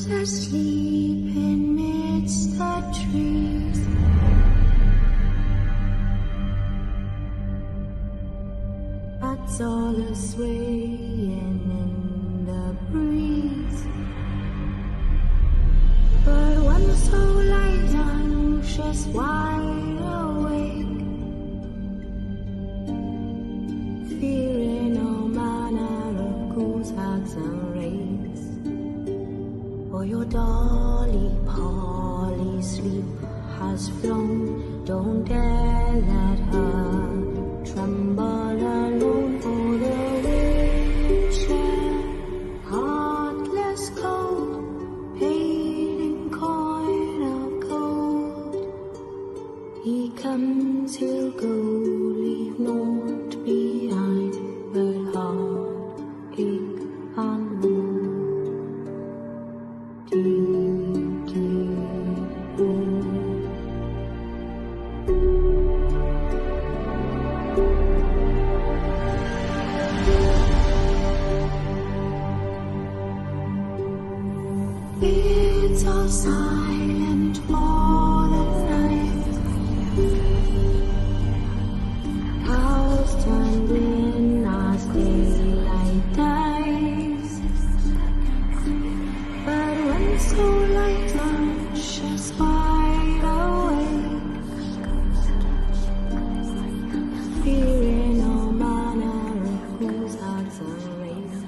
Crows asleep amidst the trees. Bats all are swaying in the breeze. But when the soul lies anxious, wide awake, fearing all manner of ghouls, hags and wraiths. For your dolly Polly sleep has flown, don't dare let her tremble alone. For the witcher, heartless cold, paid in coin of gold, he comes, he'll go, leave naught behind but heartache and woe. Deep, deep woe. It's all silent for the night. Cows turned in as daylight dies. But when the soul light anxious, wide awake, fearing all manner of ghouls, hags and wraiths,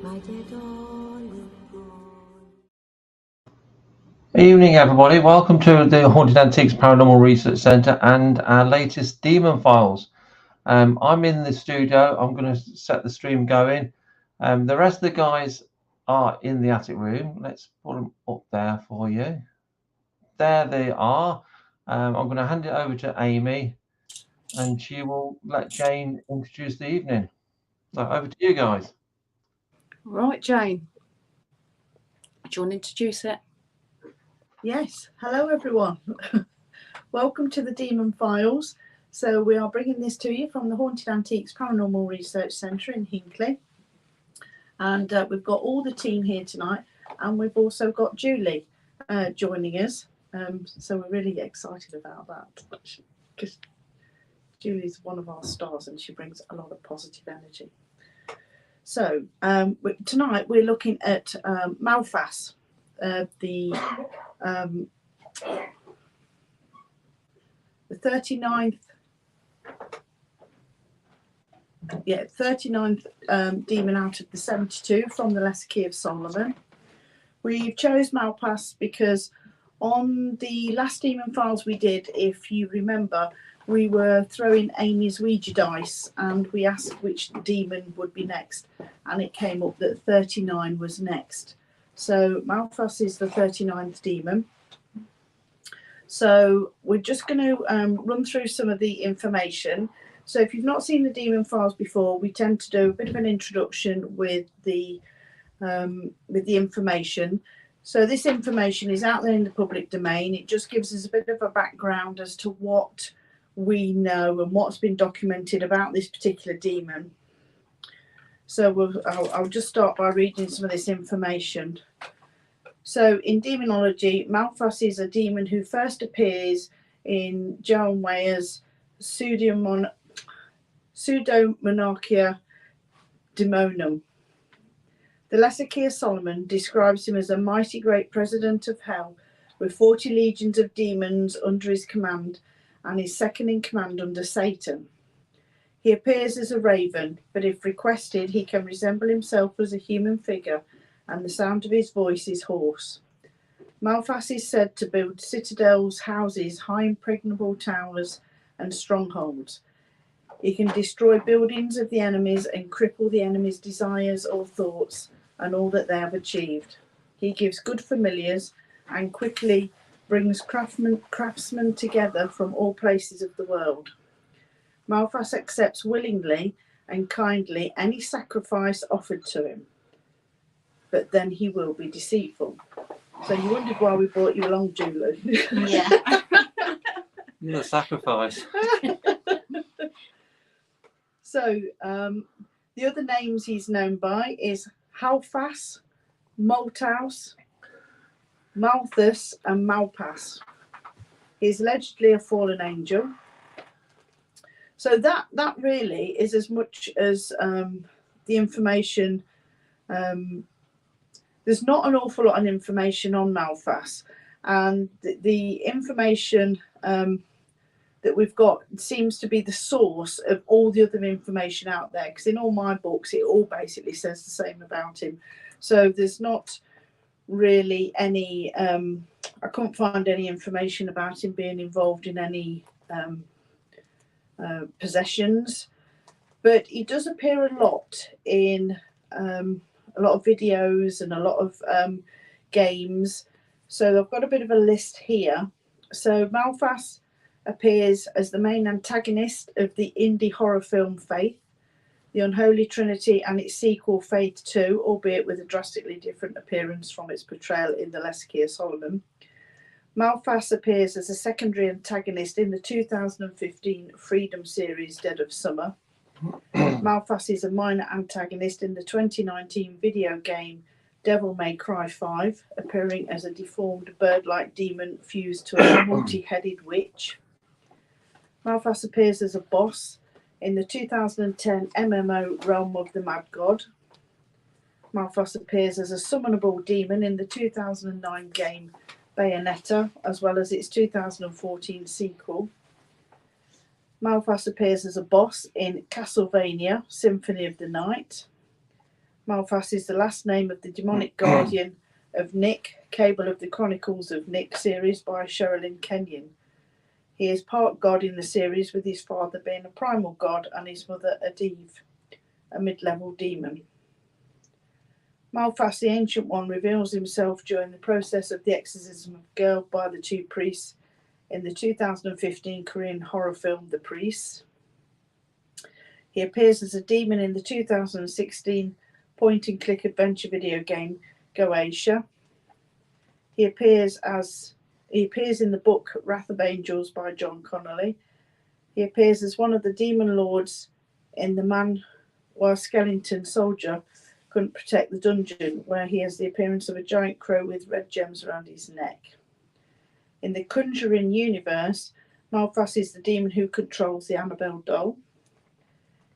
my dear Dolly. Evening everybody, welcome to the Haunted Antiques Paranormal Research Centre and our latest Demon Files. I'm in the studio. I'm going to set the stream going. The rest of the guys are in the attic room. Let's put them up there for you. There they are. I'm going to hand it over to Amy and she will let Jane introduce the evening. So over to you guys. Right, Jane. Do you want to introduce it? Yes, hello everyone. Welcome to the Demon Files. So we are bringing this to you from the Haunted Antiques Paranormal Research Centre in Hinckley. And we've got all the team here tonight, and we've also got Julie joining us. So we're really excited about that, because Julie's one of our stars and she brings a lot of positive energy. So tonight we're looking at Malphas, the 39th demon out of the 72 from the Lesser Key of Solomon. We've chose Malphas because on the last Demon Files we did, if you remember, we were throwing Amy's Ouija dice and we asked which demon would be next, and it came up that 39 was next. So Malphas is the 39th demon. So we're just going to run through some of the information. So if you've not seen the Demon Files before, we tend to do a bit of an introduction with the information. So this information is out there in the public domain. It just gives us a bit of a background as to what we know and what's been documented about this particular demon. So I'll just start by reading some of this information. So in demonology, Malphas is a demon who first appears in John Weyer's Pseudomonarchia Demonum. The Lesser Key of Solomon describes him as a mighty great president of hell with 40 legions of demons under his command and his second in command under Satan. He appears as a raven, but if requested, he can resemble himself as a human figure, and the sound of his voice is hoarse. Malphas is said to build citadels, houses, high impregnable towers, and strongholds. He can destroy buildings of the enemies and cripple the enemy's desires or thoughts and all that they have achieved. He gives good familiars and quickly brings craftsmen together from all places of the world. Malphas accepts willingly and kindly any sacrifice offered to him, but then he will be deceitful. So you wondered why we brought you along, Julie. Yeah. The sacrifice. So the other names he's known by is Malphas, Malphas, Malphas and Malphas. He's allegedly a fallen angel. So that really is as much as the information. There's not an awful lot of information on Malphas, and the information that we've got seems to be the source of all the other information out there, because in all my books it all basically says the same about him. So there's not really any I couldn't find any information about him being involved in any possessions, but he does appear a lot in a lot of videos and a lot of games. So I've got a bit of a list here. So Malphas appears as the main antagonist of the indie horror film Faith, The Unholy Trinity and its sequel Faith 2, albeit with a drastically different appearance from its portrayal in The Lesser Keir Solomon. Malphas appears as a secondary antagonist in the 2015 Freedom series Dead of Summer. Malphas is a minor antagonist in the 2019 video game Devil May Cry 5, appearing as a deformed bird-like demon fused to a multi-headed witch. Malphas appears as a boss in the 2010 MMO Realm of the Mad God. Malphas appears as a summonable demon in the 2009 game Bayonetta, as well as its 2014 sequel. Malphas appears as a boss in Castlevania Symphony of the Night. Malphas is the last name of the demonic guardian of Nick, Cable of the Chronicles of Nick series by Sherilyn Kenyon. He is part god in the series, with his father being a primal god and his mother a Div, a mid-level demon. Malphas, the Ancient One, reveals himself during the process of the exorcism of a girl by the two priests in the 2015 Korean horror film The Priest. He appears as a demon in the 2016 point-and-click adventure video game Goetia. He appears in the book Wrath of Angels by John Connolly. He appears as one of the demon lords in The Man While Skeleton Soldier Couldn't Protect the Dungeon, where he has the appearance of a giant crow with red gems around his neck. In the Conjuring universe, Malphas is the demon who controls the Annabelle doll.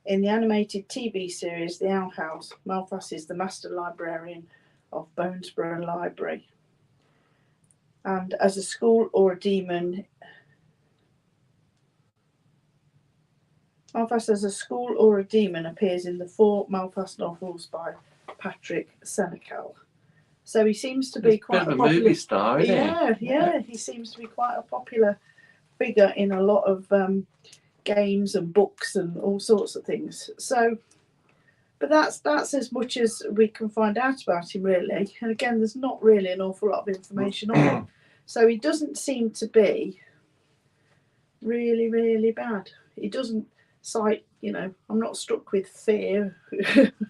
In the animated TV series The Owl House, Malphas is the master librarian of Bonesborough Library. And as a school or a demon, Malphas as a school or a demon appears in the 4 Malphas novels by Patrick Senecal. So he seems to be quite a popular movie star, isn't he? Yeah. He seems to be quite a popular figure in a lot of games and books and all sorts of things. So, but that's as much as we can find out about him, really. And again, there's not really an awful lot of information on him. So he doesn't seem to be really, really bad. He doesn't cite, I'm not struck with fear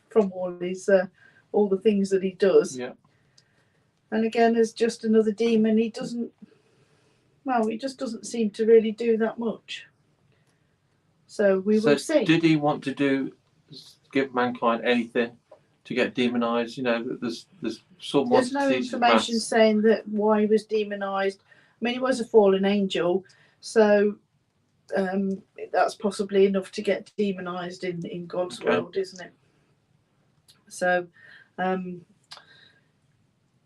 from all the things that he does. Yeah. And again, as just another demon, he just doesn't seem to really do that much. So we will see. Did he want to give mankind anything to get demonized? There's no information saying that why he was demonized. I mean, he was a fallen angel, so that's possibly enough to get demonized in God's world, isn't it? So,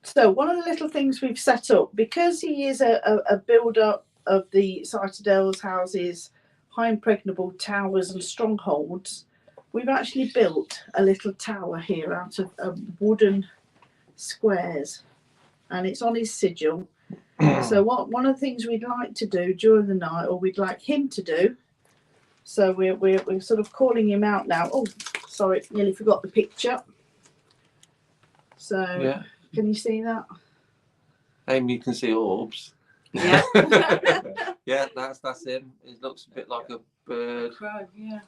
so one of the little things we've set up, because he is a builder of the citadels, houses, high impregnable towers and strongholds, we've actually built a little tower here out of wooden squares, and it's on his sigil. So one of the things we'd like to do during the night, or we'd like him to do, so we're sort of calling him out now. Oh, sorry, nearly forgot the picture. So yeah. Can you see that? Amy can see orbs. Yeah. Yeah, that's him. It looks a bit like a bird. Crow, yeah.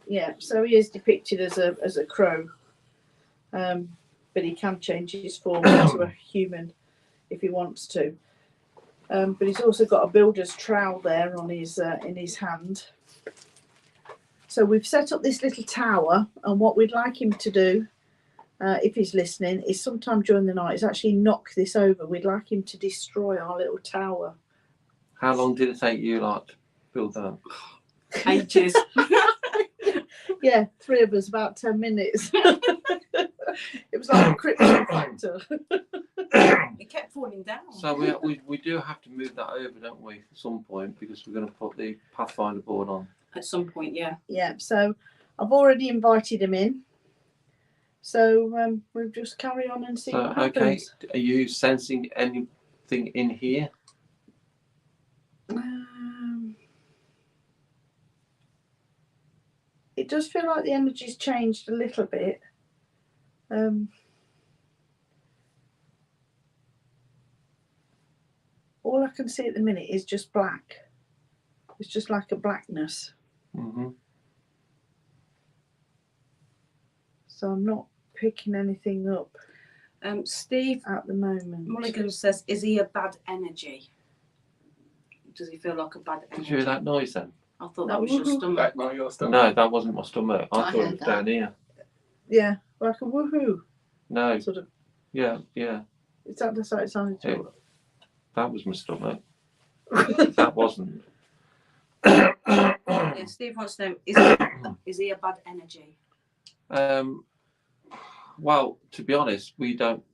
Yeah, so he is depicted as a crow, but he can change his form into a human if he wants to. But he's also got a builder's trowel there on his in his hand. So we've set up this little tower, and what we'd like him to do if he's listening, is sometime during the night, he's actually knocked this over. We'd like him to destroy our little tower. How long did it take you, like, to build that? Ages. Yeah, 3 of us, about 10 minutes. It was like a krypton factor. It kept falling down. So we do have to move that over, don't we, at some point, because we're going to put the Pathfinder board on. At some point, yeah. Yeah, so I've already invited him in. So we'll just carry on and see what happens. Okay, are you sensing anything in here? It does feel like the energy's changed a little bit. All I can see at the minute is just black. It's just like a blackness. Mm-hmm. So I'm not picking anything up Steve at the moment. Mulligan says, is he a bad energy? Does he feel like a bad energy? Did you hear that noise then? I thought that was your stomach. Back by your stomach. No, that wasn't my stomach. I thought it heard was that. down here. Yeah, like a woohoo No, sort of. yeah. Is that the how it sounded to you? That was my stomach. That wasn't. Yeah, Steve wants to know, is he a bad energy? Well, to be honest, we don't.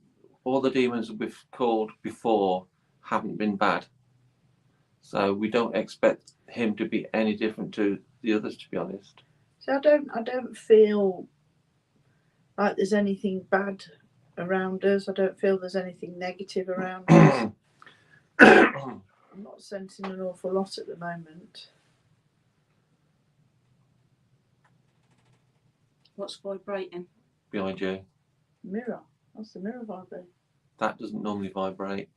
All the demons we've called before haven't been bad, so we don't expect him to be any different to the others. To be honest. So I don't feel like there's anything bad around us. I don't feel there's anything negative around us. I'm not sensing an awful lot at the moment. What's vibrating? Behind you. Mirror. That's the mirror vibrating. That doesn't normally vibrate.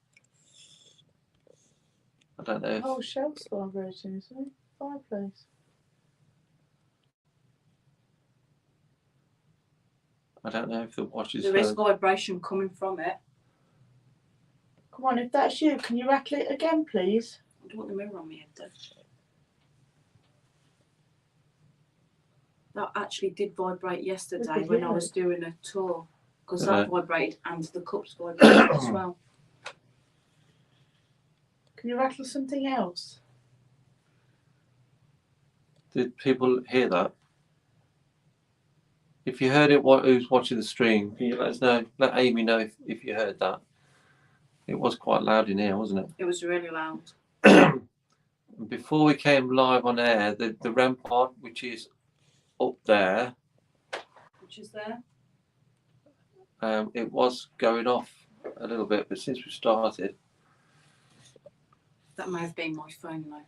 I don't know. The whole shelf's vibrating, isn't it? Fireplace. I don't know if the watch is. There is vibration coming from it. Come on, if that's you, can you rattle it again, please? I don't want the mirror on me head though. That actually did vibrate yesterday when I was doing a tour, because that vibrated and the cups vibrated as well. Can you rattle something else? Did people hear that? If you heard it, who's watching the stream, can you let us know? Let Amy know if you heard that. It was quite loud in here, wasn't it? It was really loud. Before we came live on air, the REM pod, which is up there, Which is there? it was going off a little bit, but since we started, That may have been my phone though.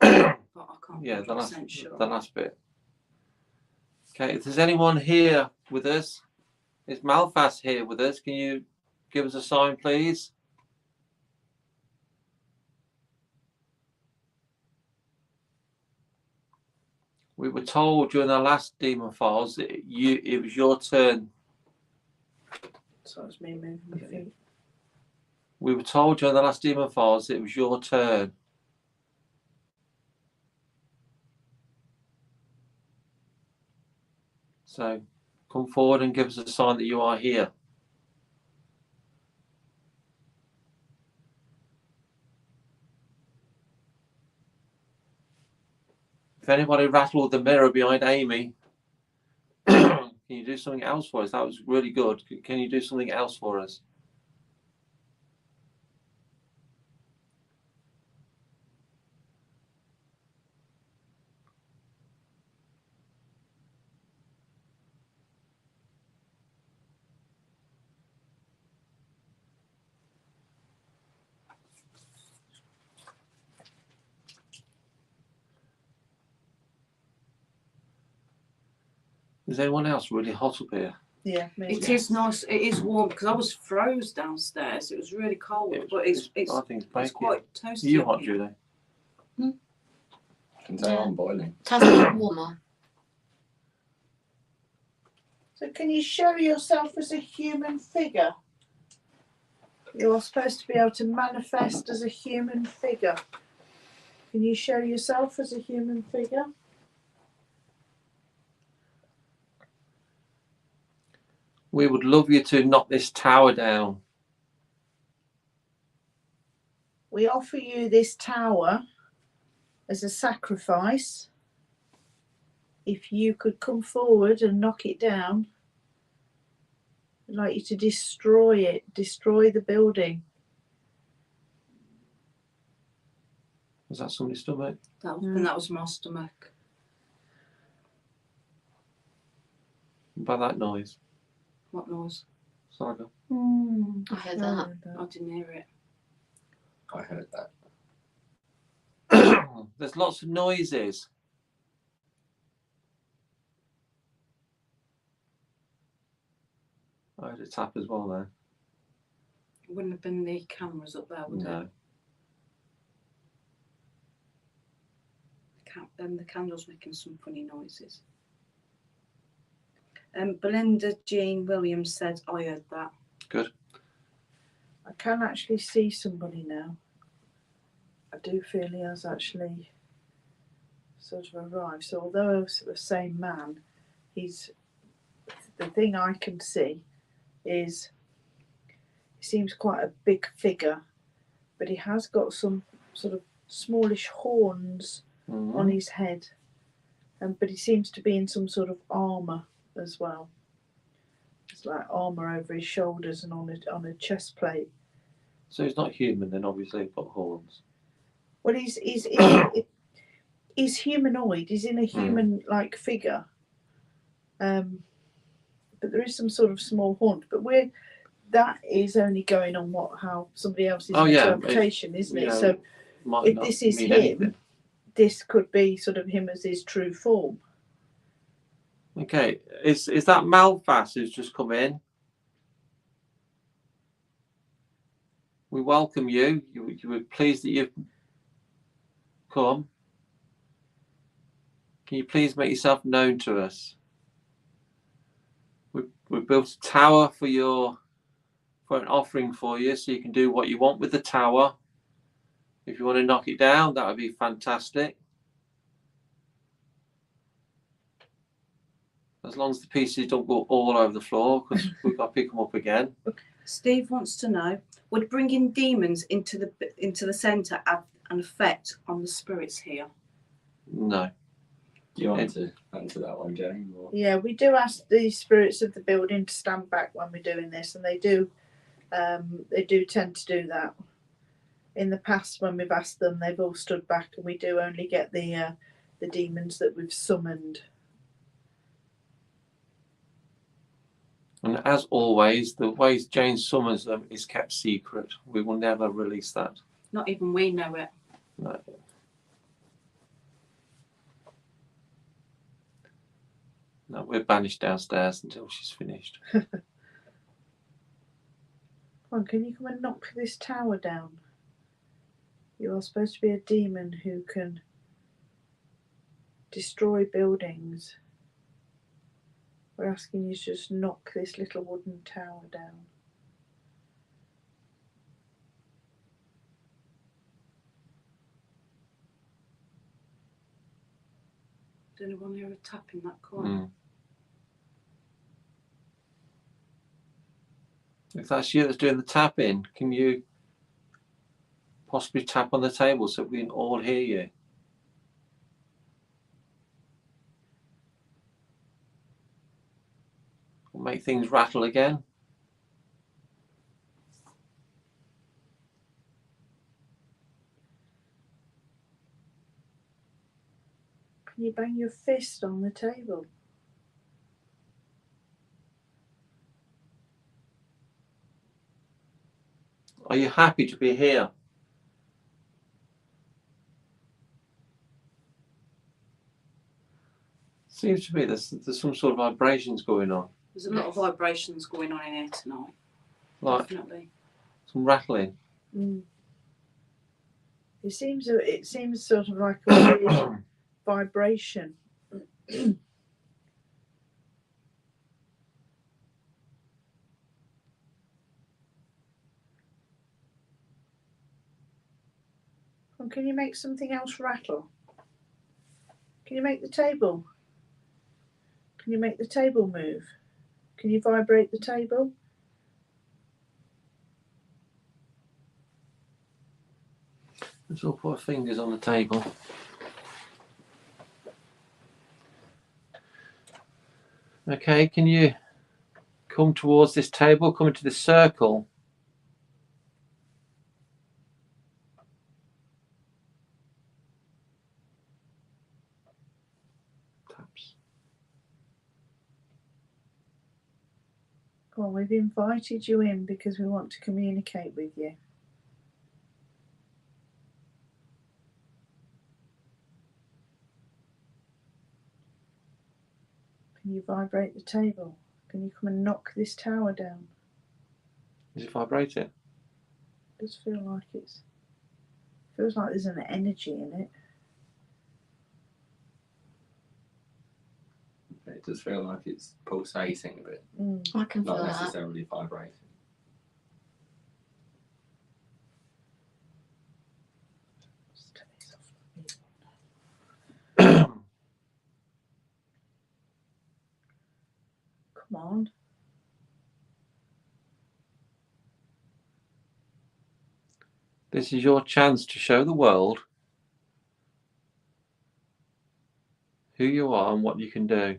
But I can't be yeah, 100% sure. the last bit. Okay, if there's anyone here with us, is Malphas here with us? Can you give us a sign, please? We were told during the last Demon Files that it was your turn. So it's me moving my feet. We were told during the last Demon Files that it was your turn. So come forward and give us a sign that you are here. If anybody rattled the mirror behind Amy, can you do something else for us? That was really good. Can you do something else for us? Is anyone else really hot up here? Yeah, me. It is nice. It is warm because I was froze downstairs. It was really cold, but it's I think it's quite toasty. Are you hot, up here. Julie? Can say I'm boiling. It has been warmer. So can you show yourself as a human figure? You're supposed to be able to manifest as a human figure. Can you show yourself as a human figure? We would love you to knock this tower down. We offer you this tower as a sacrifice. If you could come forward and knock it down, I'd like you to destroy it, destroy the building. Was that somebody's stomach? And that was my stomach. By that noise. What noise? Saga. I heard that. I didn't hear it. I heard that. There's lots of noises. I heard a tap as well there. It wouldn't have been the cameras up there, would it? No. The candle's making some funny noises. Belinda Jean Williams said, I heard that. Good. I can actually see somebody now. I do feel he has actually sort of arrived. So although it's the same man, he's, the thing I can see is he seems quite a big figure, but he has got some sort of smallish horns on his head, but he seems to be in some sort of armour as well. It's like armour over his shoulders and on a chest plate. So he's not human then, obviously, but horns. Well, he's humanoid. He's in a human-like figure, but there is some sort of small horn. But that is only going on how somebody else's interpretation, isn't it? So if this is him, anything. This could be sort of him as his true form. Okay, is that Malphas who's just come in? We welcome you. You were pleased that you've come. Can you please make yourself known to us? We built a tower for an offering for you, so you can do what you want with the tower. If you want to knock it down, that would be fantastic. As long as the pieces don't go all over the floor, because we've got to pick them up again. Steve wants to know, would bringing demons into the centre have an effect on the spirits here? No. Do you want to answer that one, Jane? Or? Yeah, we do ask the spirits of the building to stand back when we're doing this, and they do tend to do that. In the past, when we've asked them, they've all stood back, and we do only get the demons that we've summoned. And as always, the way Jane summons them is kept secret. We will never release that. Not even we know it. No. No, we're banished downstairs until she's finished. Come on, can you come and knock this tower down? You are supposed to be a demon who can destroy buildings. We're asking you to just knock this little wooden tower down. Does anyone hear a tap in that corner? If that's you that's doing the tapping, can you possibly tap on the table so we can all hear you? We'll make things rattle again. Can you bang your fist on the table? Are you happy to be here? Seems to be there's some sort of vibrations going on. There's a lot of vibrations going on in here tonight. Like definitely. some rattling. It seems sort of like a weird vibration. Can you make something else rattle? Can you make the table? Can you make the table move? Can you vibrate the table? Let's all put our fingers on the table. Okay, can you come towards this table, come into this circle? Taps. Well, we've invited you in because we want to communicate with you. Can you vibrate the table? Can you come and knock this tower down? Is it vibrating? It does feel like feels like there's an energy in it. It does feel like it's pulsating a bit, I can feel not that. necessarily vibrating. Just turn these off. Come on. This is your chance to show the world who you are and what you can do.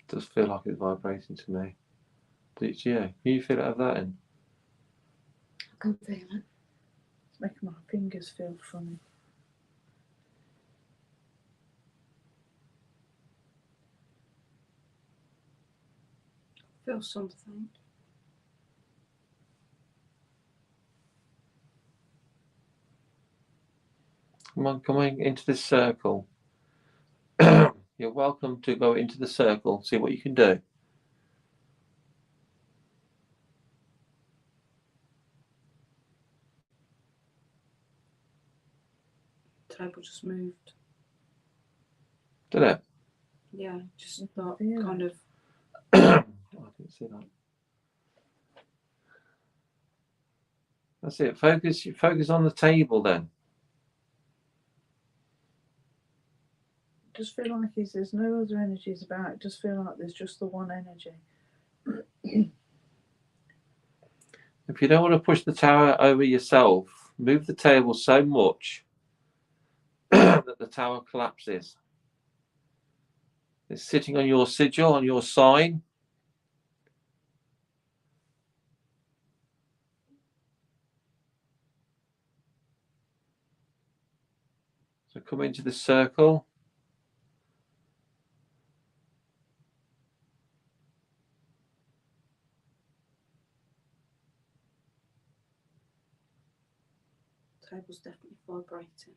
It does feel like it's vibrating to me. It's you. Can you feel it of that in? I can feel it. It's making my fingers feel funny. Feel something. Come on into this circle. You're welcome to go into the circle, see what you can do. The table just moved. Did it? Yeah, just that Yeah. kind of. I didn't see that. That's it. Focus on the table then. It does feel like there's no other energies about. It does feel like there's just the one energy. If you don't want to push the tower over yourself, move the table so much that the tower collapses. It's sitting on your sigil, on your sign. So come into the circle. The table's definitely vibrating.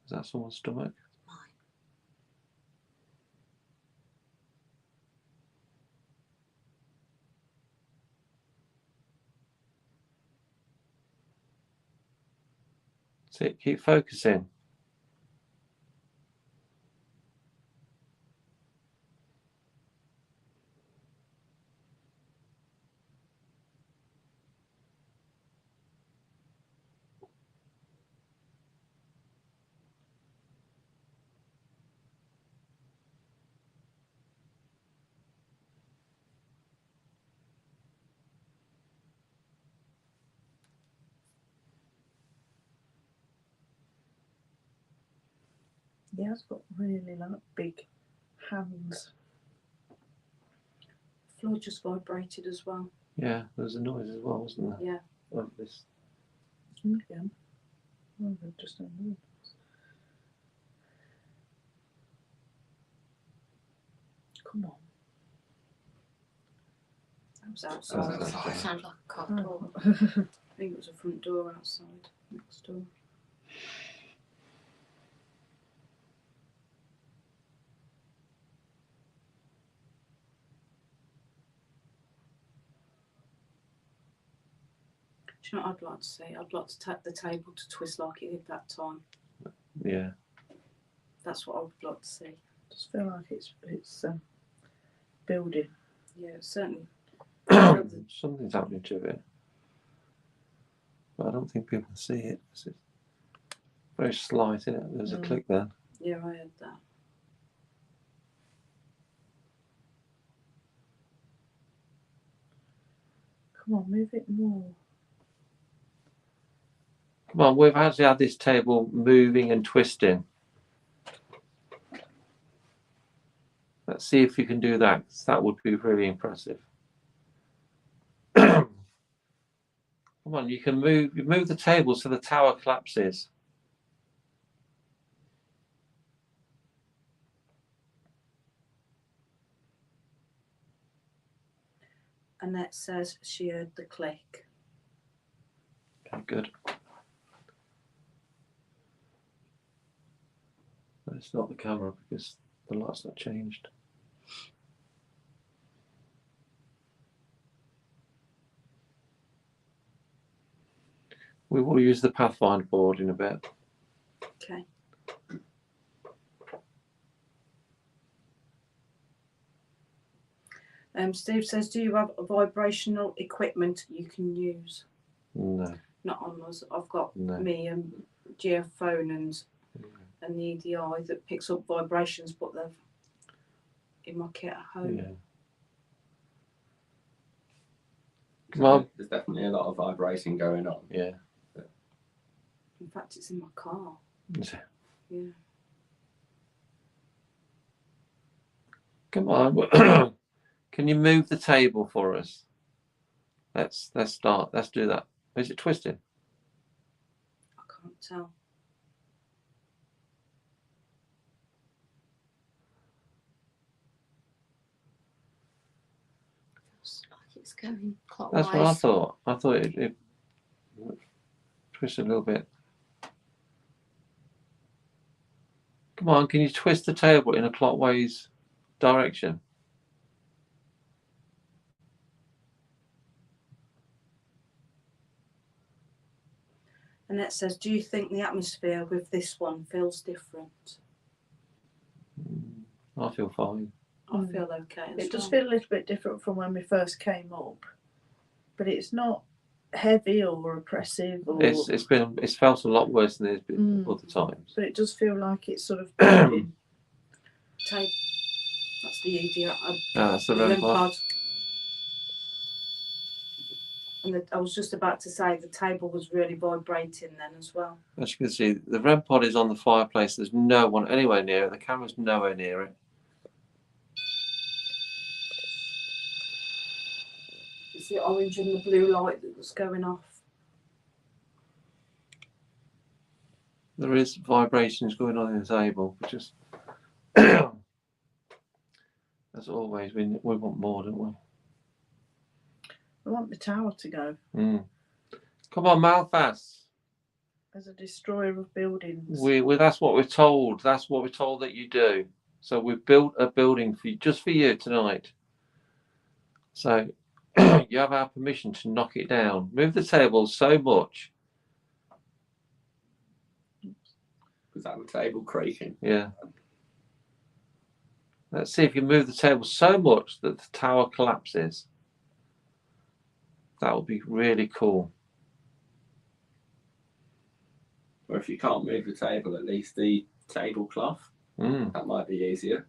Is that someone's stomach? Mine. That's it. Keep focusing. Yeah, it's got really like big hands. The floor just vibrated as well. Yeah, there was a noise as well, wasn't there? Yeah. Of this. Again. Oh, they've just done that. Come on. That was outside. outside. Sounds like a car door. Oh. I think it was a front door outside, next door. Do you know what I'd like to see? I'd like to take the table to twist like it did that time. Yeah. That's what I would like to see. Just feel like it's building. Yeah, certainly. Something's happening to it. But I don't think people can see it. It's very slight, isn't it? There's a click there. Yeah, I heard that. Come on, move it more. Come on, we've actually had this table moving and twisting. Let's see if you can do that, 'cause that would be really impressive. Come on, you can move the table so the tower collapses. Annette says she heard the click. Okay, good. No, it's not the camera because the light's not changed. We will use the Pathfinder board in a bit. Okay. Steve says, do you have vibrational equipment you can use? No. Not on us. I've got No. me geophone and the EDI that picks up vibrations, but they've in my kit at home. Yeah. Well, There's definitely a lot of vibration going on. yeah. In fact, it's in my car. Yeah. Come on. Can you move the table for us? Let's start. Let's do that. Is it twisted? I can't tell. Feels like it's going clockwise. That's what I thought. I thought it twisted a little bit. Come on, can you twist the table in a clockwise direction? Annette says, do you think the atmosphere with this one feels different? I feel fine. I feel okay. It does feel a little bit different from when we first came up, but it's not heavy or oppressive. Or, It's felt a lot worse than it's been other times. but it does feel like it's sort of building. Tape. That's the EDI. That's the REM REM pod. pod. And I was just about to say the table was really vibrating then as well. As you can see, the REM pod is on the fireplace. There's no one anywhere near it. The camera's nowhere near it. It's the orange and the blue light that was going off. There is vibrations going on in the table, but just as always, we want more, don't we? I want the tower to go Come on, Malphas. as a destroyer of buildings. That's what we're told. That's what we're told that you do. So we've built a building just for you tonight. So you have our permission to knock it down. Move the table so much. Was that the table creaking? Yeah. Let's see if you move the table so much that the tower collapses. That would be really cool. Or if you can't move the table, at least the tablecloth. That might be easier.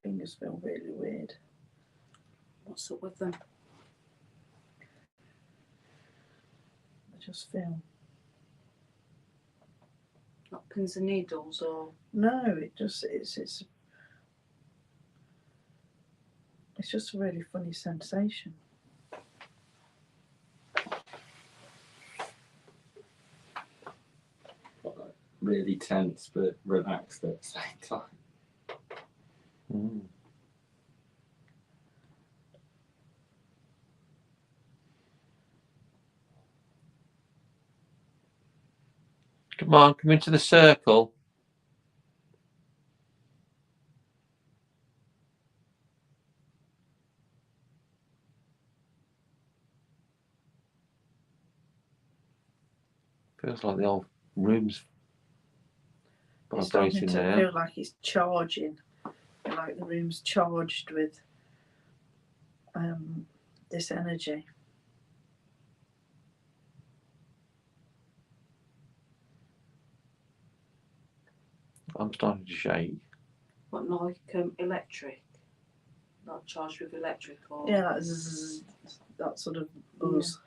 fingers feel really weird. What's up with them? I just feel. Like pins and needles, or No, it's just a really funny sensation. Really tense but relaxed at the same time. Come on, come into the circle. Feels like the old room's It's starting vibrating to now. feel like it's charging, like the room's charged with this energy. I'm starting to shake. what, like electric? Not charged with electric, or Yeah, that, zzz, that sort of buzz.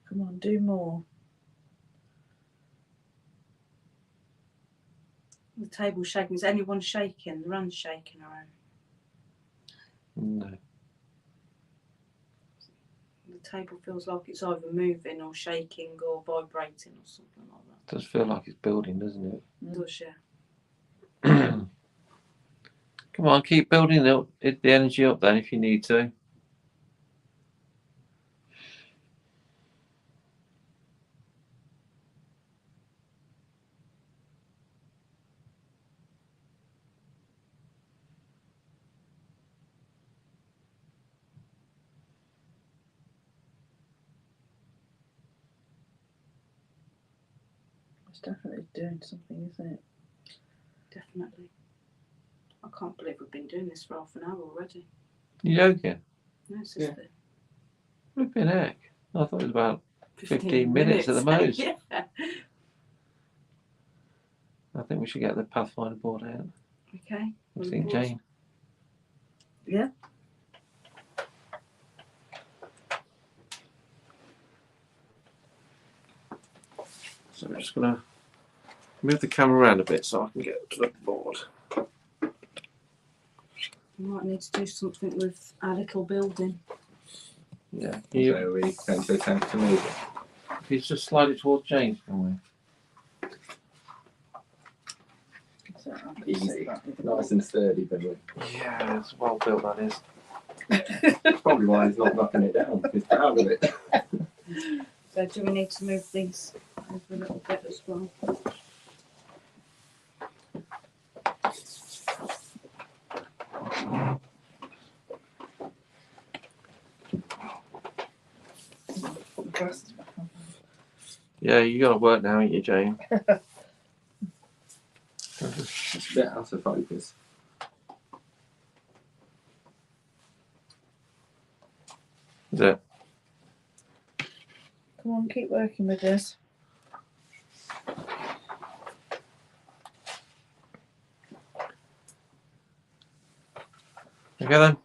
Come on, do more. the table's shaking. Is anyone shaking? The run's shaking around. No. The table feels like it's either moving or shaking or vibrating or something like that. It does feel like it's building, doesn't it? It does, yeah. Come on, keep building the energy up then if you need to. It's definitely doing something, isn't it? Definitely. I can't believe we've been doing this for half an hour already. You joking? No, it's just Flipping heck. I thought it was about 15 minutes at the most. Yeah. I think we should get the Pathfinder board out. Okay. What do you think, Jane? Yeah. So I'm just going to move the camera around a bit so I can get to the board. We might need to do something with our little building. Yeah. So we going to attempt to move it. If you just slide it towards Jane, can we? So I can Easy. see that. Nice and sturdy, but Yeah, it's well built, that is. that's probably why he's not knocking it down. He's proud of it. So do we need to move these over a little bit as well? Put the glasses back on. Yeah, you got to work now, ain't you, Jane? It's a bit out of focus. Is it? Come on, keep working with this. Okay then.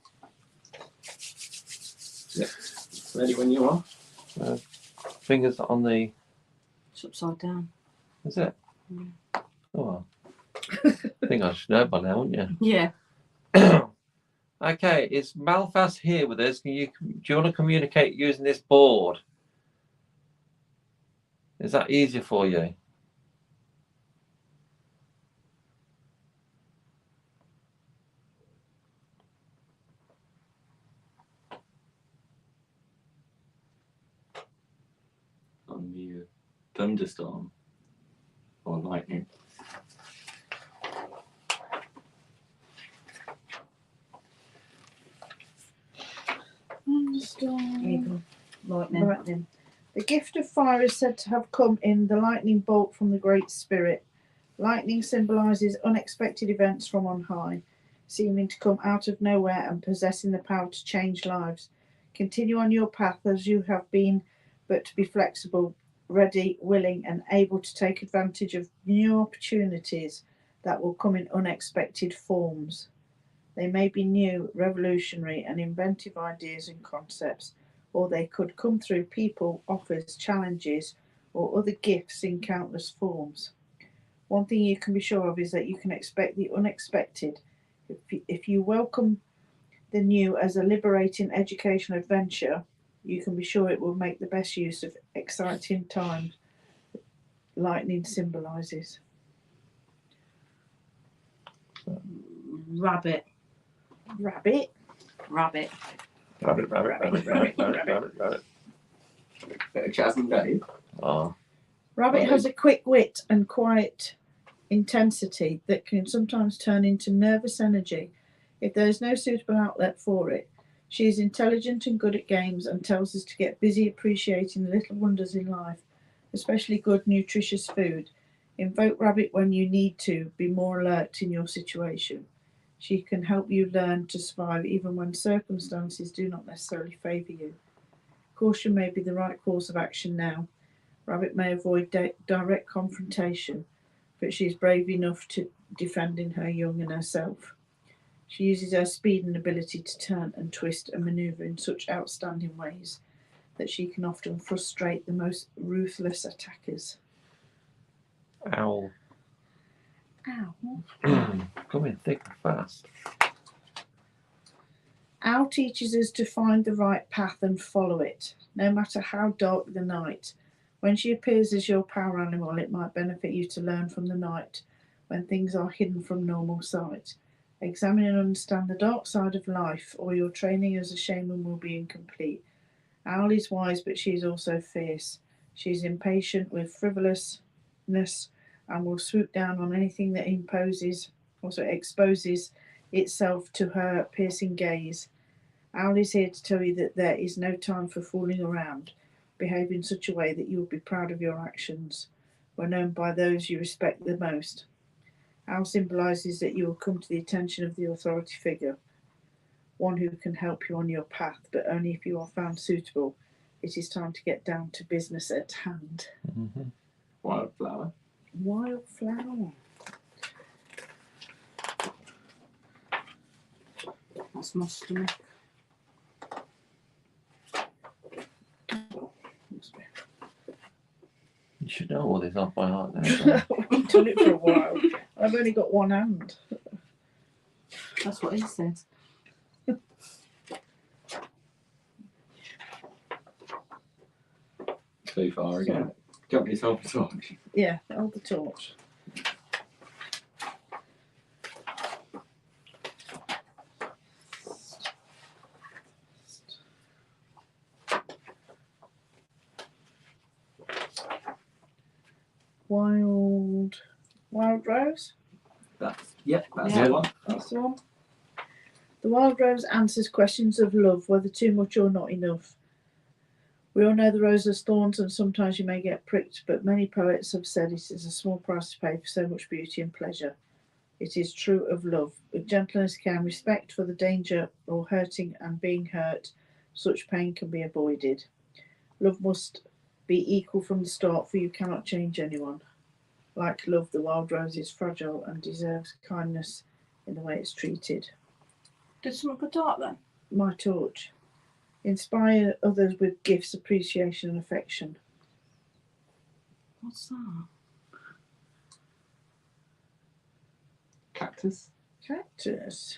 Yeah. Ready when you are. Fingers on the. It's upside down. Is it? Mm. Oh well. I think I should know by now, wouldn't Yeah. you? Okay, is Malphas here with us? Do you want to communicate using this board? Is that easier for you? On the thunderstorm or lightning. Thunderstorm. Lightning. Lightning. The gift of fire is said to have come in the lightning bolt from the Great Spirit. Lightning symbolises unexpected events from on high, seeming to come out of nowhere and possessing the power to change lives. Continue on your path as you have been, but to be flexible, ready, willing, and able to take advantage of new opportunities that will come in unexpected forms. They may be new, revolutionary, and inventive ideas and concepts, or they could come through people, offers, challenges, or other gifts in countless forms. One thing you can be sure of is that you can expect the unexpected. If you welcome the new as a liberating educational adventure, you can be sure it will make the best use of exciting times lightning symbolises. Rabbit. Rabbit. Rabbit. Rabbit. Bit of Chas and Dave. Oh, Rabbit has a quick wit and quiet intensity that can sometimes turn into nervous energy if there is no suitable outlet for it. She is intelligent and good at games and tells us to get busy appreciating the little wonders in life, especially good, nutritious food. Invoke Rabbit when you need to be more alert in your situation. She can help you learn to survive even when circumstances do not necessarily favour you. Caution may be the right course of action now. Rabbit may avoid direct confrontation, but she is brave enough to defending her young and herself. She uses her speed and ability to turn and twist and manoeuvre in such outstanding ways that she can often frustrate the most ruthless attackers. owl. Owl. Coming thick and fast. Owl teaches us to find the right path and follow it, no matter how dark the night. When she appears as your power animal, it might benefit you to learn from the night when things are hidden from normal sight. Examine and understand the dark side of life, or your training as a shaman will be incomplete. Owl is wise, but she is also fierce. She is impatient with frivolousness and will swoop down on anything that exposes itself to her piercing gaze. Owl is here to tell you that there is no time for fooling around. Behave in such a way that you will be proud of your actions. When known by those you respect the most. Owl symbolises that you will come to the attention of the authority figure, one who can help you on your path, but only if you are found suitable. It is time to get down to business at hand. Mm-hmm. Wildflower. Wildflower. That's my stomach. You should know all this off by heart now. We've done it for a while. I've only got one hand. That's what he said. Too far again. Jump yourself a torch. Yeah, hold the torch. Wild rose? That's Yeah. the one. That's the one. The wild rose answers questions of love, whether too much or not enough. We all know the rose has thorns and sometimes you may get pricked, but many poets have said it is a small price to pay for so much beauty and pleasure. It is true of love. With gentleness, care and respect for the danger or hurting and being hurt, such pain can be avoided. Love must be equal from the start, for you cannot change anyone. Like love, the wild rose is fragile and deserves kindness in the way it's treated. Did someone put dark then? My torch. Inspire others with gifts, appreciation and affection. What's that? Cactus. Cactus.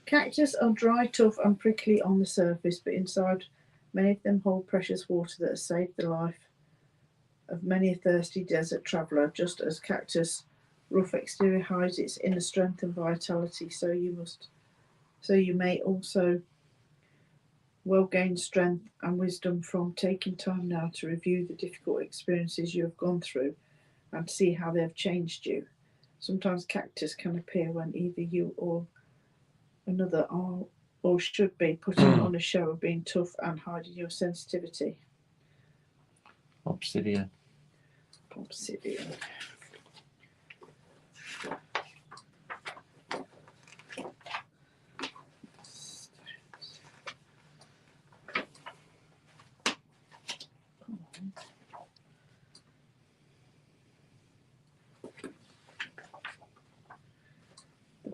Cactus are dry, tough and prickly on the surface, but inside many of them hold precious water that has saved the life of many a thirsty desert traveller. Just as cactus' rough exterior hides its inner strength and vitality, so you may also well gain strength and wisdom from taking time now to review the difficult experiences you have gone through and see how they have changed you. Sometimes cactus can appear when either you or another are or should be putting on a show of being tough and hiding your sensitivity. Obsidian. Obsidian.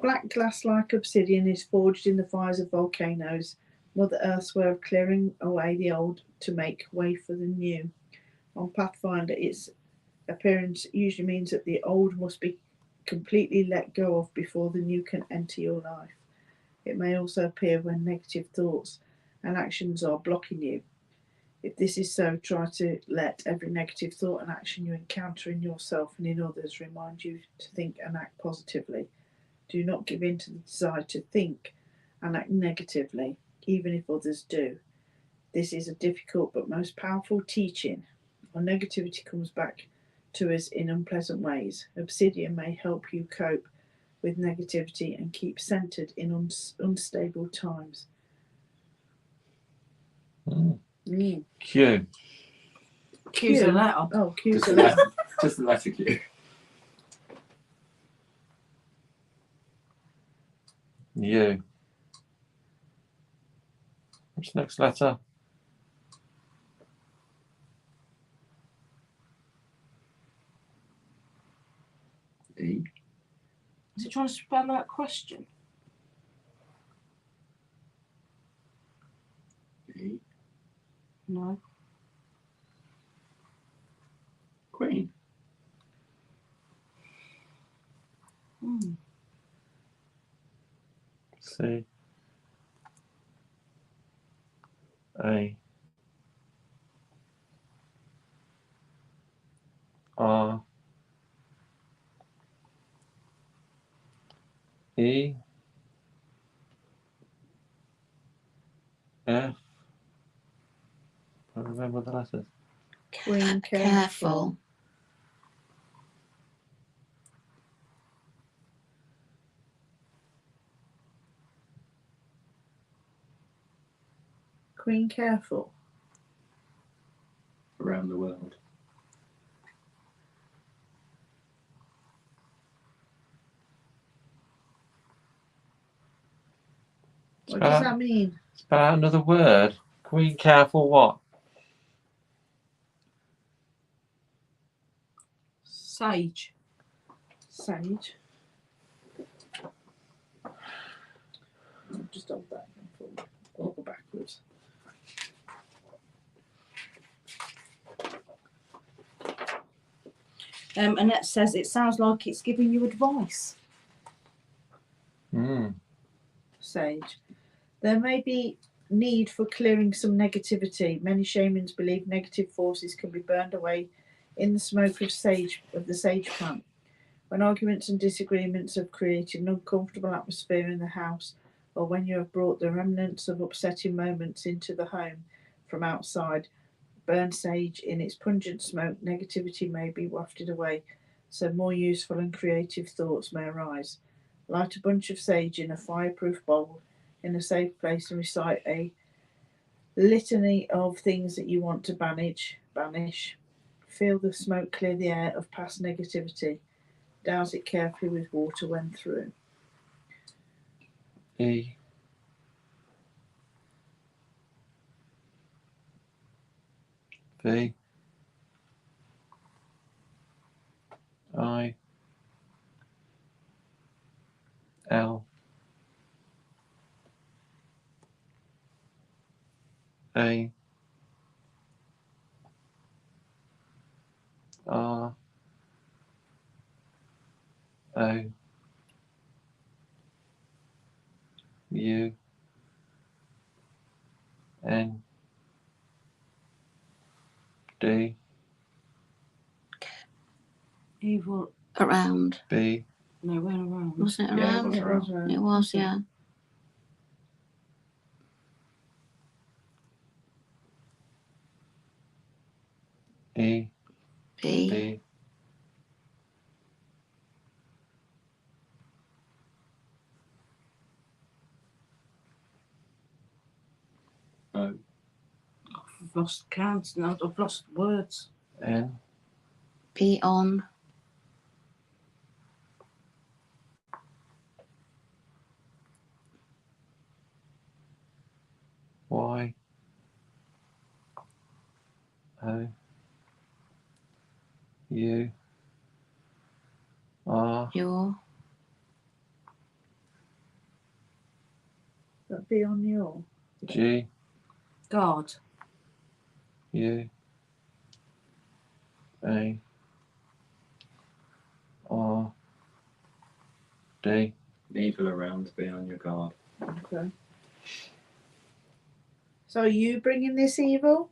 black glass-like obsidian is forged in the fires of volcanoes, Mother Earth's way of clearing away the old to make way for the new. On Pathfinder, its appearance usually means that the old must be completely let go of before the new can enter your life. It may also appear when negative thoughts and actions are blocking you. If this is so, try to let every negative thought and action you encounter in yourself and in others remind you to think and act positively. Do not give in to the desire to think and act negatively, even if others do. This is a difficult but most powerful teaching. Our negativity comes back to us in unpleasant ways. Obsidian may help you cope with negativity and keep centered in unstable times. Q. Q's a letter. Oh, Q's Just a the letter. letter, just the letter Q. U. What's the next letter? E. Is it trying to spell out question? E. No. Queen. C. A. R. E. F. I remember the letters. Queen, careful. Queen, careful. Around the world. What does that mean? Spell out another word. Queen, careful what? Sage. Sage. Just hold that forward. Or go backwards. Annette says it sounds like it's giving you advice. Sage. There may be need for clearing some negativity. Many shamans believe negative forces can be burned away in the smoke of the sage plant. When arguments and disagreements have created an uncomfortable atmosphere in the house, or when you have brought the remnants of upsetting moments into the home from outside, burn sage in its pungent smoke, negativity may be wafted away, so more useful and creative thoughts may arise. Light a bunch of sage in a fireproof bowl in a safe place and recite a litany of things that you want to banish. Feel the smoke clear the air of past negativity. Douse it carefully with water when through. E. V. I. L. A. R. O. U. N. D. Evil. Around. B. No, we're around. Wasn't it Yeah, around? it was around. It was, yeah. E. B. B. O. I've lost count now. I've lost words. N. Be on. Y. O. U. R. Your. That'd be on your. G, God. U, A, R, D. Evil around, be on your guard. Okay. So are you bringing this evil?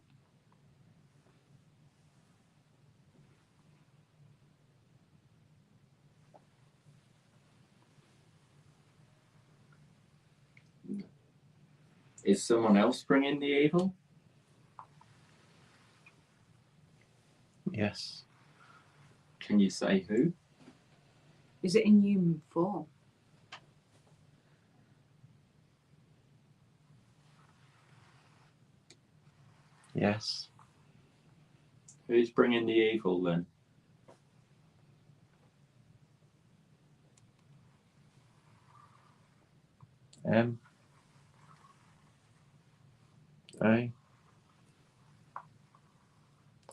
Is someone else bringing the evil? Yes. Can you say who? Is it in human form? Yes. Who's bringing the evil then? M, A,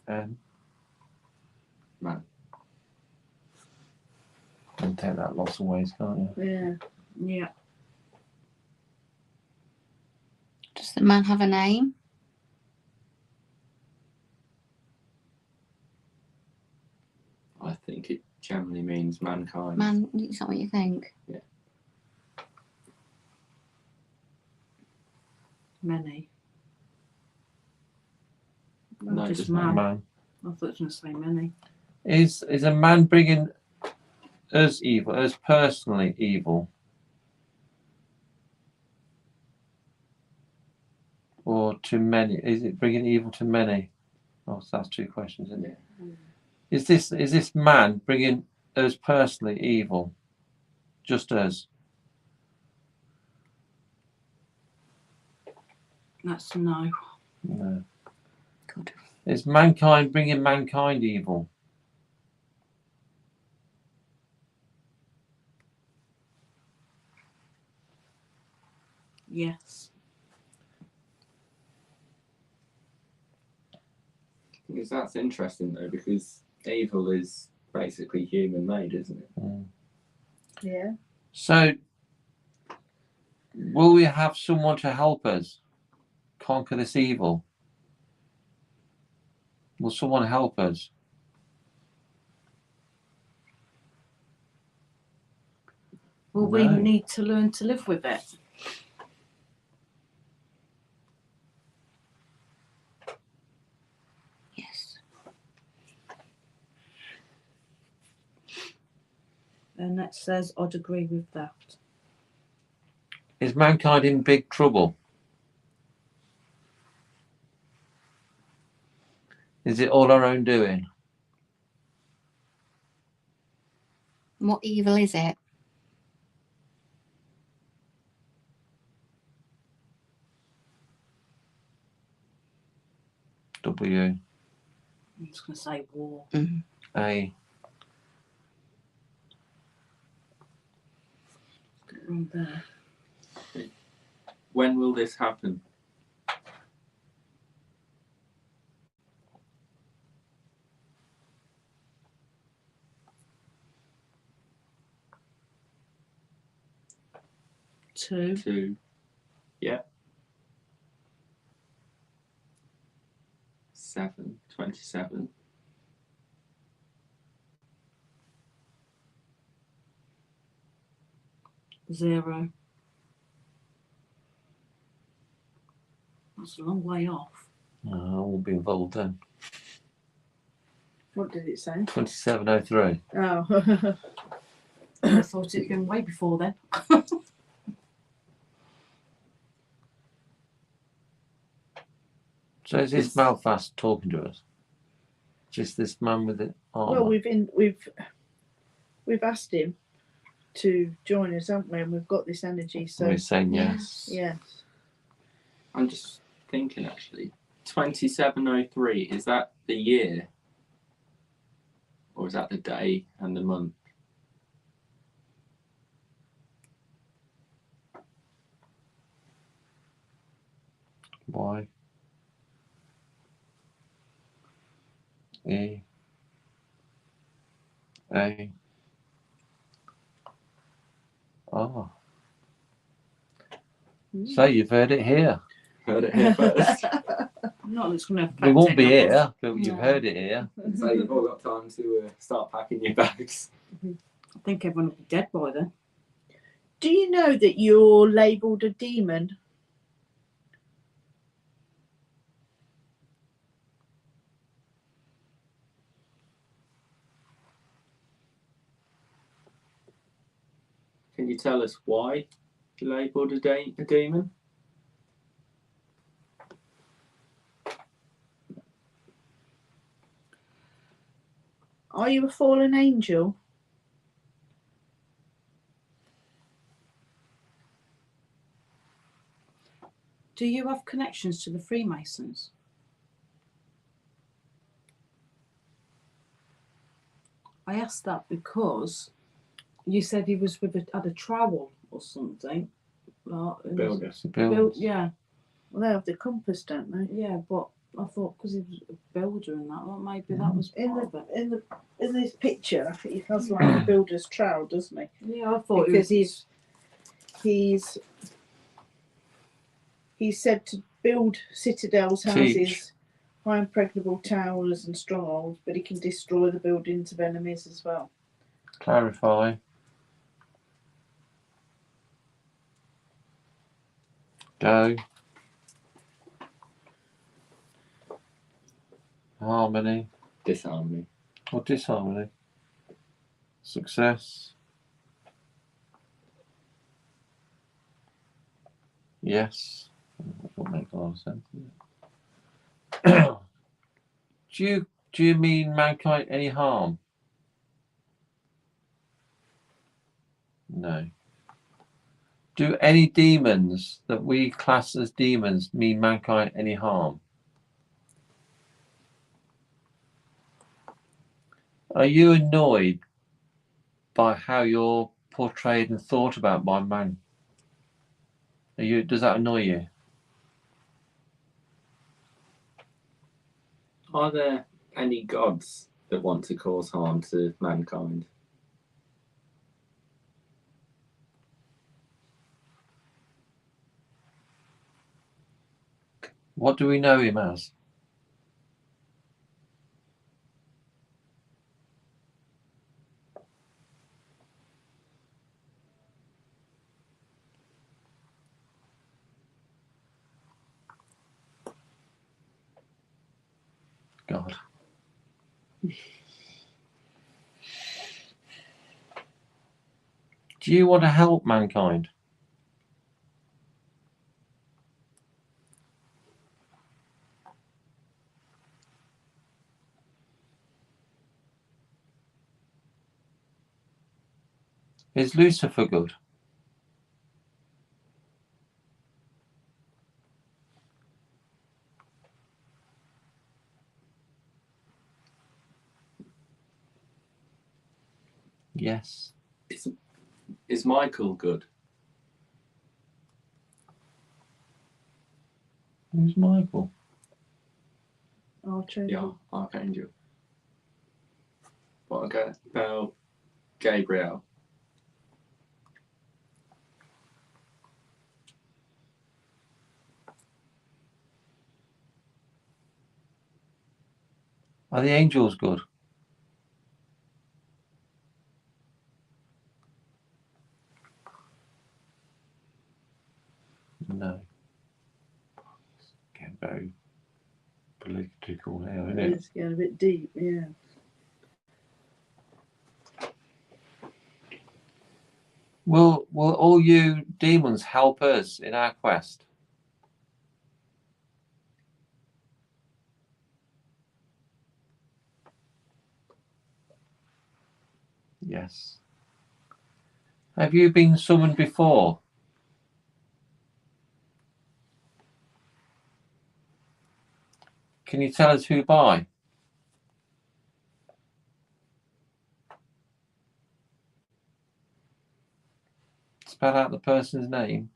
N. Man. You can take that lots of ways, can't you? Yeah. Yeah. Does the man have a name? I think it generally means mankind. Man, is that what you think? Many. No, just just man. Man. I thought it was going to say many. Is a man bringing us evil, us personally evil? Or to many? Is it bringing evil to many? Oh, so that's two questions, isn't it? Is this man bringing us personally evil? Just us? That's no. No. Good. Is mankind bringing mankind evil? Yes. Because that's interesting though, because evil is basically human made, isn't it? Mm. Yeah. So, will we have someone to help us conquer this evil? Will someone help us? Will we No. need to learn to live with it? Yes. And that says I'd agree with that. Is mankind in big trouble? Is it all our own doing? What evil is it? W, I'm just going to say war. A. Wrong there. When will this happen? Two. 2. Yeah. 7. 27. Zero. That's a long way off. I won't be involved then. What did it say? 2703. Oh. I thought it'd been way before then. So is this Malphas talking to us? Just this man with the armor? Well, we've asked him to join us, haven't we? And we've got this energy, so We're saying yes. yes. I'm just thinking actually. 2703, is that the year? Or is that the day and the month? Y. E. A. R. So you've heard it here. Heard it here first. Not that it's going to affect We won't be any of us. here, but you've No. heard it here. So you've all got time to start packing your bags. I think everyone will be dead by then. Do you know that you're labelled a demon? Can you tell us why you're labelled a demon? Are you a fallen angel? Do you have connections to the Freemasons? I asked that because you said he was with had a trowel or something. Builder. It's a build. Yeah, Well, they have the compass, don't they? yeah, but I thought because he was a builder and that, well, maybe that was part of it. In this picture, he has like a builder's trowel, doesn't he? Yeah, I thought Because it was, he's said to build citadels, Teach. houses, high impregnable towers and strongholds, but he can destroy the buildings of enemies as well. Clarify. Go. Harmony Disharmony. or disharmony. Success. Yes. That would make a lot of sense. Do you mean mankind any harm? No. Do any demons that we class as demons mean mankind any harm? Are you annoyed by how you're portrayed and thought about by man? Does that annoy you? Are there any gods that want to cause harm to mankind? What do we know him as? God. Do you want to help mankind? Is Lucifer good? Yes. Is Michael good? Who's Michael? Yeah, Archangel. What about Gabriel? Are the angels good? No. It's getting very political now, isn't it? It's getting a bit deep, yeah. Will all you demons help us in our quest? Yes. Have you been summoned before? Can you tell us who by? Spell out the person's name.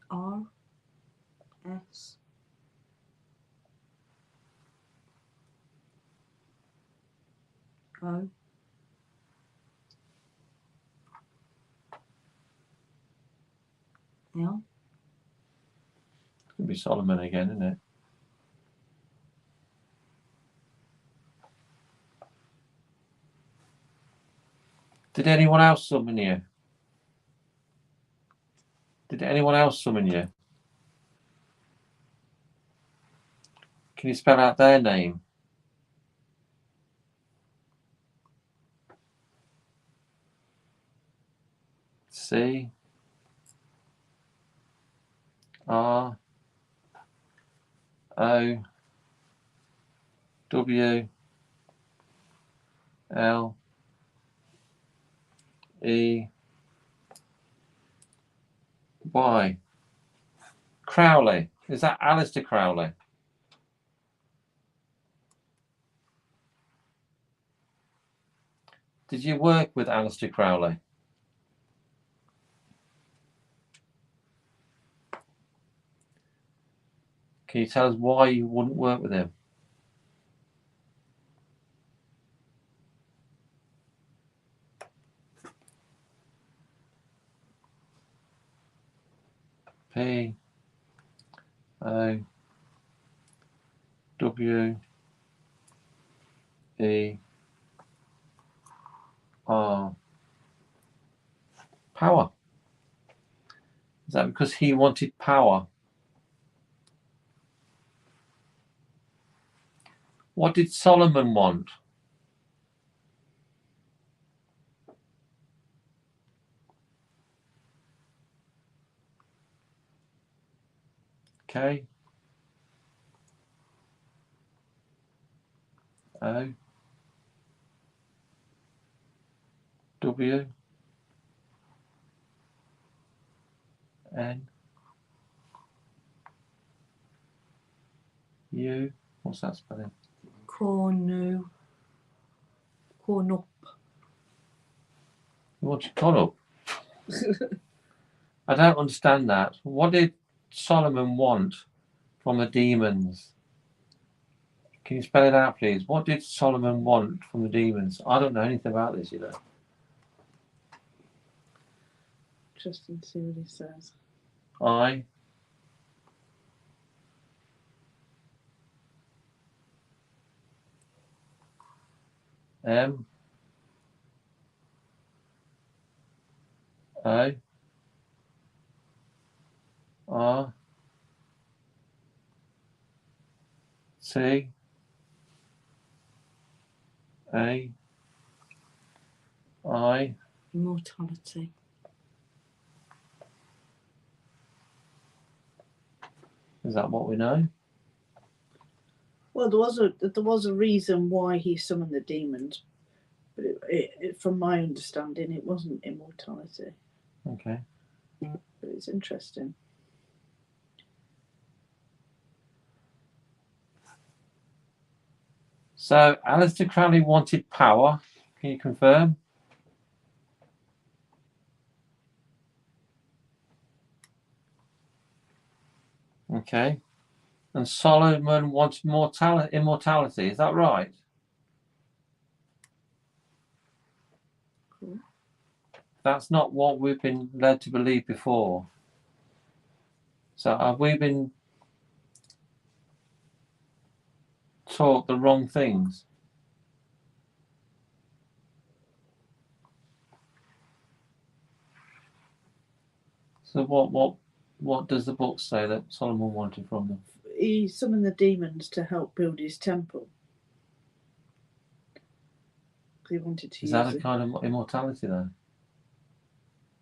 R.S. Oh. Yeah. Could be Solomon again, isn't it? Did anyone else summon you? Did anyone else summon you? Can you spell out their name? C R O W L E Y. Crowley. Is that Alistair Crowley? Did you work with Alistair Crowley? Can you tell us why you wouldn't work with him? P O W E R. Power. Is that because he wanted power? What did Solomon want? K O W N U. What's that spelling? Cornu. Cornup. You want your con up? I don't understand that. What did Solomon want from the demons? Can you spell it out, please? What did Solomon want from the demons? I don't know anything about this, you know. Interesting to see what he says. I M O R T A I. Immortality. Is that what we know? Well, there was a reason why he summoned the demons, but from my understanding, it wasn't immortality. Okay. But it's interesting. So Alistair Crowley wanted power. Can you confirm? Okay. And Solomon wants immortality. Is that right? Cool. That's not what we've been led to believe before. So have we been taught the wrong things? So what does the book say that Solomon wanted from them? He summoned the demons to help build his temple. He wanted to Is use that a it. kind of immortality then?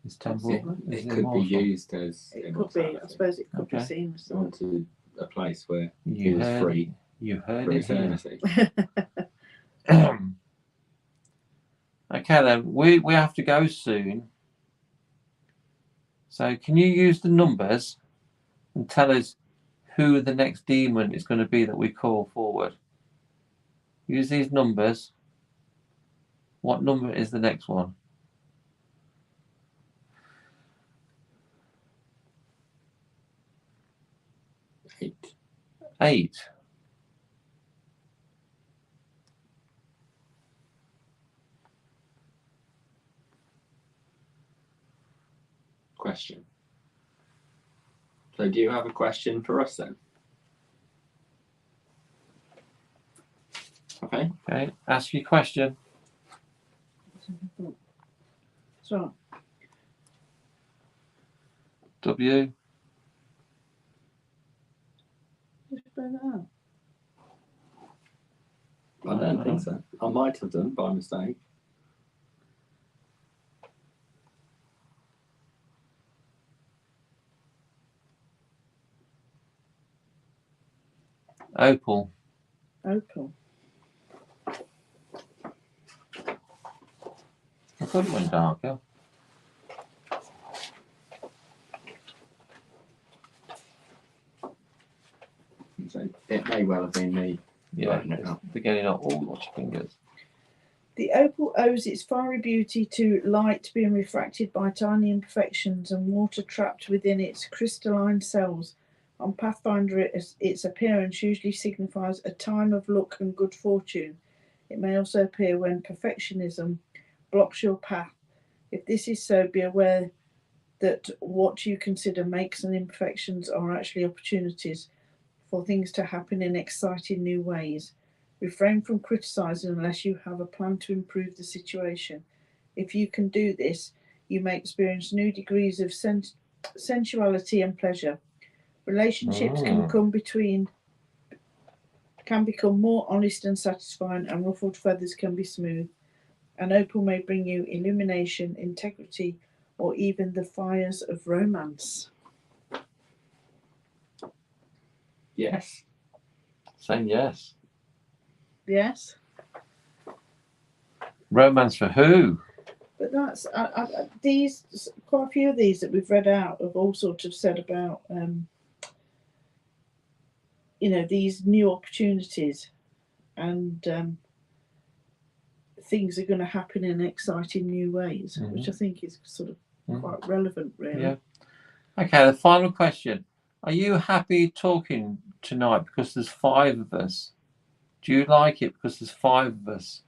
His temple It is could immortal. be used as It could be. I suppose it could be Okay. seen as He wanted a place where he You was heard, free you heard for it here. eternity. Okay then, we have to go soon. So can you use the numbers and tell us who the next demon is going to be that we call forward? Use these numbers. What number is the next one? 8. 8. question. So do you have a question for us then? Okay. Okay, ask your question. So, W. just burn it out. I don't think so. I might have done by mistake. Opal. Opal. I thought it went darker. So it may well have been me. Yeah, Writing it it's up. beginning of all watch your fingers. The opal owes its fiery beauty to light being refracted by tiny imperfections and water trapped within its crystalline cells. On Pathfinder, its appearance usually signifies a time of luck and good fortune. It may also appear when perfectionism blocks your path. If this is so, be aware that what you consider makes and imperfections are actually opportunities for things to happen in exciting new ways. Refrain from criticising unless you have a plan to improve the situation. If you can do this, you may experience new degrees of sensuality and pleasure. Relationships can become more honest and satisfying, and ruffled feathers can be smooth. An opal may bring you illumination, integrity, or even the fires of romance. Yes. Saying yes. Yes, Romance for who? but that's these. Quite a few of these that we've read out have all sort of said about these new opportunities and things are going to happen in exciting new ways, which I think is sort of quite relevant, really. Yeah. Okay, the final question. Are you happy talking tonight because there's 5 of us? Do you like it because there's 5 of us?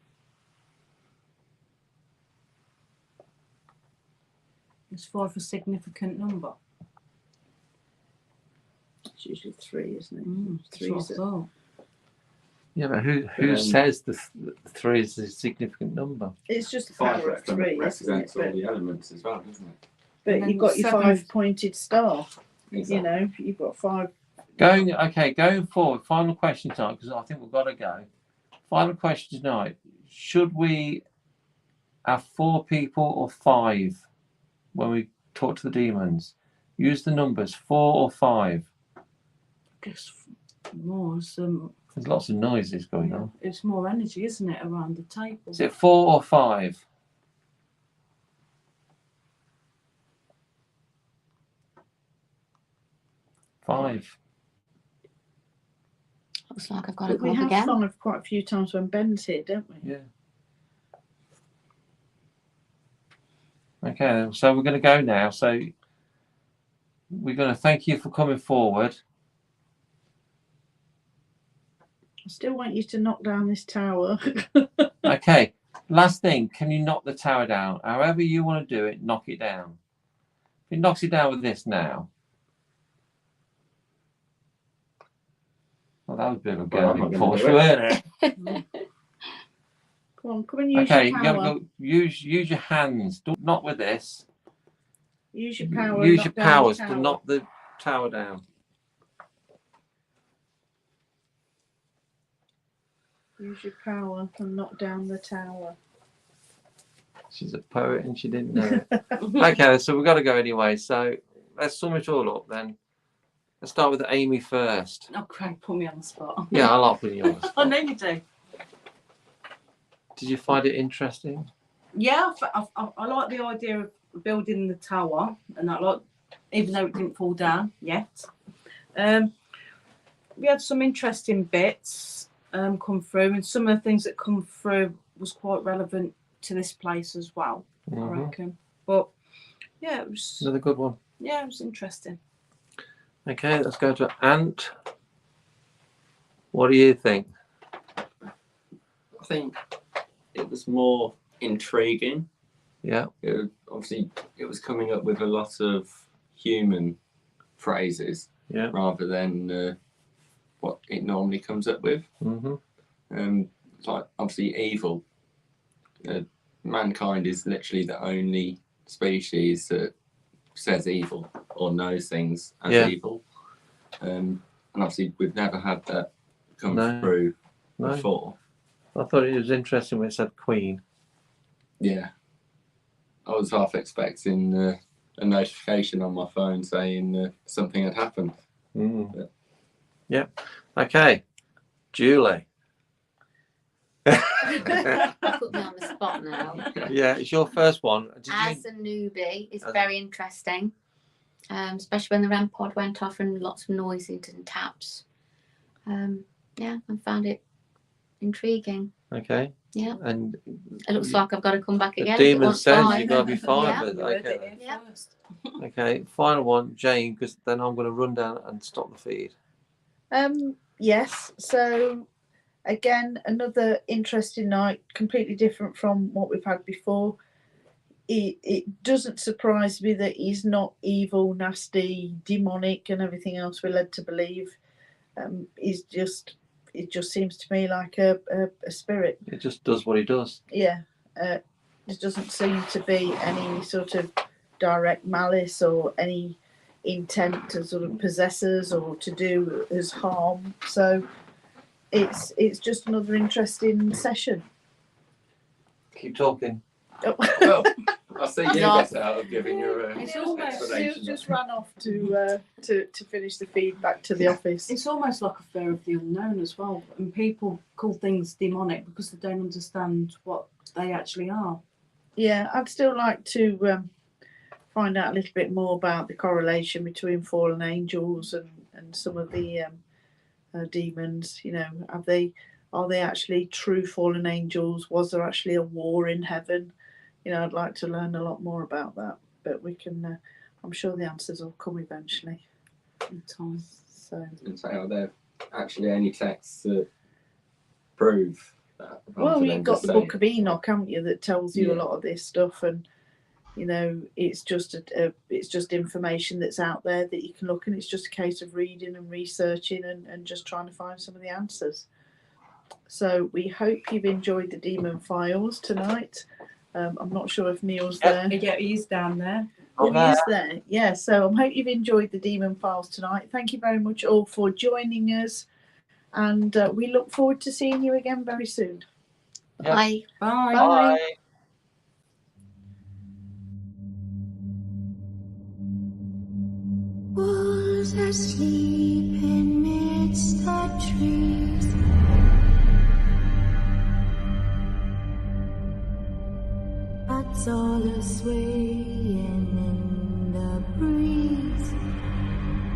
Is 5 a significant number? It's usually 3, isn't it? That's what I thought. Yeah, but who says the 3 is a significant number? It's just the 5 power of 3, represents isn't all it? the elements as well, doesn't it? But you've got your 7 5-pointed star. Exactly. You've got 5. Going forward, final question tonight, because I think we've got to go. Final question tonight. Should we have 4 people or 5 when we talk to the demons? Use the numbers 4 or 5. I guess more. There's lots of noises going on. It's more energy, isn't it, around the table? Is it 4 or 5? Five. Looks like I've got to But go we up have again. 5 quite a few times when Ben's here, don't we? Yeah. Okay, so we're going to go now. So we're going to thank you for coming forward. I still want you to knock down this tower. Okay, last thing, can you knock the tower down? However you want to do it, knock it down. If it knocks it down with this now. Well, that was a bit of a Well, I'm girly not gonna push, do it. weren't it? Come on and use Okay, your you got power. to go, use your hands. Not with this. Use your power. Use and your knock down the powers to tower. knock the tower down. Use your power and knock down the tower. She's a poet and she didn't know it. Okay, so we've got to go anyway. So let's sum it all up then. Let's start with Amy first. Oh, Craig, put me on the spot. Yeah, I like putting you on the I spot. know you do. Did you find it interesting? Yeah, I like the idea of building the tower, and that, like, even though it didn't fall down yet. We had some interesting bits come through, and some of the things that come through was quite relevant to this place as well, I reckon. But yeah, it was Another good one. Yeah, it was interesting. Okay, let's go to Ant. What do you think? I think it was more intriguing Yeah. Obviously, it was coming up with a lot of human phrases Yeah. rather than what it normally comes up with. Mm-hmm. Like obviously evil. Mankind is literally the only species that says evil or knows things as evil. And obviously we've never had that come through before. I thought it was interesting when it said Queen. Yeah. I was half expecting a notification on my phone saying something had happened. Mm. Yeah. Okay. Julie. Put me on the spot now. Yeah, it's your first one. As a newbie, it's very interesting, especially when the REM pod went off and lots of noises and taps. Yeah, I found it intriguing. Okay. Yeah. And it looks like I've got to come back again. The demon says you've got to be fine. Yeah. Okay. Yeah. Okay. Final one, Jane, because then I'm going to run down and stop the feed. Yes. So again, another interesting night, completely different from what we've had before. It doesn't surprise me that he's not evil, nasty, demonic, and everything else we're led to believe. It just seems to me like a spirit. It just does what he does. Yeah. There doesn't seem to be any sort of direct malice or any intent to sort of possess us or to do us harm. So it's just another interesting session. Keep talking. Oh. Well, I see you get out of giving your Neil just ran off to finish the feedback to the office. It's almost like a fear of the unknown as well, and people call things demonic because they don't understand what they actually are. Yeah, I'd still like to find out a little bit more about the correlation between fallen angels and some of the demons. You know, are they actually true fallen angels? Was there actually a war in heaven? You know, I'd like to learn a lot more about that, but we can. I'm sure the answers will come eventually in time. So, are there actually any texts that prove that? Well, you've got the Book of Enoch, haven't you, that tells you a lot of this stuff, and you know, it's just information that's out there that you can look, and it's just a case of reading and researching and just trying to find some of the answers. So we hope you've enjoyed the Demon Files tonight. I'm not sure if Neil's there. Yeah, he's down there. Oh, he is there. Yeah, so I hope you've enjoyed the Demon Files tonight. Thank you very much all for joining us, and we look forward to seeing you again very soon. Yep. Bye. Bye. Bye. Wolves asleep amidst the trees. Bats all a swaying in